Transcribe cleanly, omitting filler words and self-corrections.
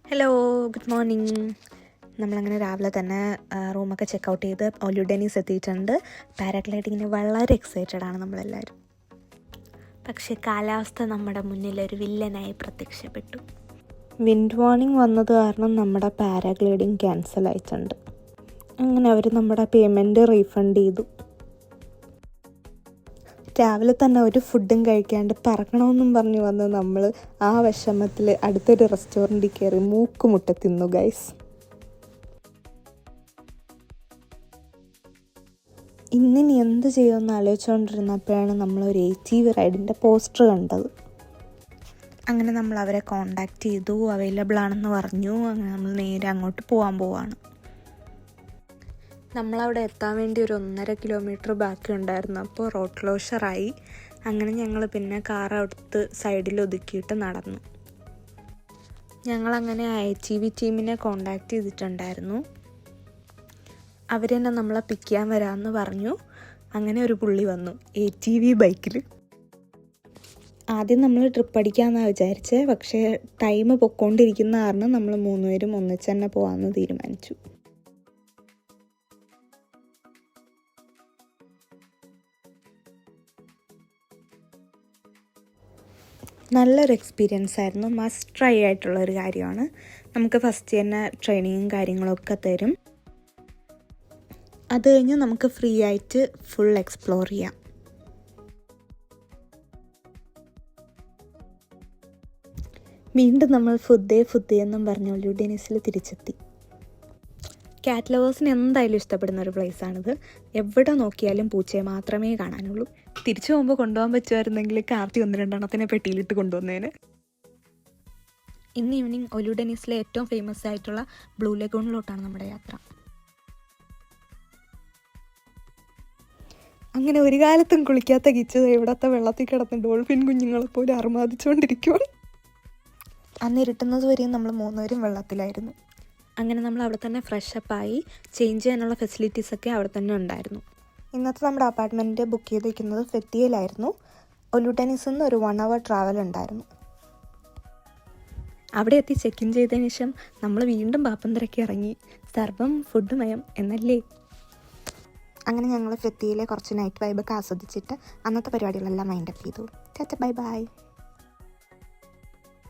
Hello, good morning. നമ്മളങ്ങനെ രാവിലെ തന്നെ റൂമൊക്കെ ചെക്കൗട്ട് ചെയ്ത് ഒലുഡനീസ് എത്തിയിട്ടുണ്ട്. പാരാഗ്ലൈഡിങ്ങിന് വളരെ എക്സൈറ്റഡ് ആണ് നമ്മളെല്ലാവരും. പക്ഷേ കാലാവസ്ഥ നമ്മുടെ മുന്നിൽ ഒരു വില്ലനായി പ്രത്യക്ഷപ്പെട്ടു. വിൻഡ് വാർണിംഗ് വന്നത് കാരണം നമ്മുടെ പാരാഗ്ലൈഡിങ് ക്യാൻസൽ ആയിട്ടുണ്ട്. അങ്ങനെ അവർ നമ്മുടെ പേയ്മെൻറ്റ് റീഫണ്ട് ചെയ്തു. രാവിലെ തന്നെ ഒരു ഫുഡും കഴിക്കാണ്ട് പറക്കണമെന്നും പറഞ്ഞു വന്ന് നമ്മൾ ആ വിഷമത്തിൽ അടുത്തൊരു റെസ്റ്റോറൻറ്റിൽ കയറി മൂക്കുമുട്ട തിന്നു ഗൈസ്. ഇന്നിനി എന്ത് ചെയ്യുമെന്ന് ആലോചിച്ചുകൊണ്ടിരുന്നപ്പോഴാണ് നമ്മളൊരു ATV റൈഡിൻ്റെ പോസ്റ്റർ കണ്ടത്. അങ്ങനെ നമ്മൾ അവരെ കോണ്ടാക്ട് ചെയ്തു, അവൈലബിൾ ആണെന്ന് പറഞ്ഞു. അങ്ങനെ നമ്മൾ നേരെ അങ്ങോട്ട് പോവാണ്. നമ്മളവിടെ എത്താൻ വേണ്ടി ഒരു 1.5 കിലോമീറ്റർ ബാക്കി ഉണ്ടായിരുന്നു. അപ്പോൾ റോഡ് ക്ലോഷറായി. അങ്ങനെ ഞങ്ങൾ പിന്നെ കാർ എടുത്ത് സൈഡിൽ ഒതുക്കിയിട്ട് നടന്നു. ഞങ്ങളങ്ങനെ ATV ടീമിനെ കോണ്ടാക്ട് ചെയ്തിട്ടുണ്ടായിരുന്നു. അവർ തന്നെ നമ്മളെ പിക്ക് ചെയ്യാൻ വരാമെന്ന് പറഞ്ഞു. അങ്ങനെ ഒരു പുള്ളി വന്നു ATV ബൈക്കിൽ. ആദ്യം നമ്മൾ ട്രിപ്പ് അടിക്കാമെന്നാണ് വിചാരിച്ചത്. പക്ഷേ ടൈം പൊയ്ക്കൊണ്ടിരിക്കുന്ന കാരണം നമ്മൾ 3 പേരും ഒന്നിച്ച് തന്നെ പോകാമെന്ന് തീരുമാനിച്ചു. നല്ലൊരു എക്സ്പീരിയൻസ് ആയിരുന്നു. മസ്റ്റ് ട്രൈ ആയിട്ടുള്ളൊരു കാര്യമാണ്. നമുക്ക് ഫസ്റ്റ് തന്നെ ട്രെയിനിങ്ങും കാര്യങ്ങളൊക്കെ തരും. അത് കഴിഞ്ഞ് നമുക്ക് ഫ്രീ ആയിട്ട് ഫുൾ എക്സ്പ്ലോർ ചെയ്യാം. വീണ്ടും നമ്മൾ ഫുഡ് എന്നും പറഞ്ഞ ഒലുഡനീസിൽ തിരിച്ചെത്തി. കാറ്റ് ലവേഴ്സിന് എന്തായാലും ഇഷ്ടപ്പെടുന്ന ഒരു പ്ലേസാണിത്. എവിടെ നോക്കിയാലും പൂച്ചയെ മാത്രമേ കാണാനുള്ളൂ. തിരിച്ചു പോകുമ്പോൾ കൊണ്ടുപോകാൻ പറ്റുമായിരുന്നെങ്കിൽ കാർത്തി 1-2 പെട്ടിയിലിട്ട് കൊണ്ടുവന്നേന്. ഇന്ന് ഈവനിങ് ഒലുഡനീസിലെ ഏറ്റവും ഫേമസ് ആയിട്ടുള്ള ബ്ലൂ ലഗൂണിലോട്ടാണ് നമ്മുടെ യാത്ര. അങ്ങനെ ഒരു കാലത്തും കുളിക്കാത്ത കിച്ചത് ഇവിടത്തെ വെള്ളത്തിൽ കിടന്ന് ഡോൾഫിൻ കുഞ്ഞുങ്ങളെപ്പോലെ അർമാദിച്ചുകൊണ്ടിരിക്കുകയാണ്. അന്ന് ഇരുട്ടുന്നത് വരെയും നമ്മൾ 3 പേരും വെള്ളത്തിലായിരുന്നു. അങ്ങനെ നമ്മൾ അവിടെ തന്നെ ഫ്രഷപ്പായി ചേഞ്ച് ചെയ്യാനുള്ള ഫെസിലിറ്റീസൊക്കെ അവിടെ തന്നെ ഉണ്ടായിരുന്നു. ഇന്നത്തെ നമ്മുടെ അപ്പാർട്ട്മെൻറ്റ് ബുക്ക് ചെയ്തിരിക്കുന്നത് ഫെത്തിയയിലായിരുന്നു. ഒലുഡനീസിൽ നിന്ന് ഒരു 1 hour ട്രാവൽ ഉണ്ടായിരുന്നു. അവിടെ എത്തി ചെക്ക് ഇൻ ചെയ്തതിന് ശേഷം നമ്മൾ വീണ്ടും പാപ്പന്തരയ്ക്ക് ഇറങ്ങി. സർവം ഫുഡ് മയം എന്നല്ലേ. അങ്ങനെ ഞങ്ങൾ ഫെത്തിയയിലെ കുറച്ച് നൈറ്റ് വൈബൊക്കെ ആസ്വദിച്ചിട്ട് അന്നത്തെ പരിപാടികളെല്ലാം മൈൻഡപ്പ് ചെയ്തു. Bye bye.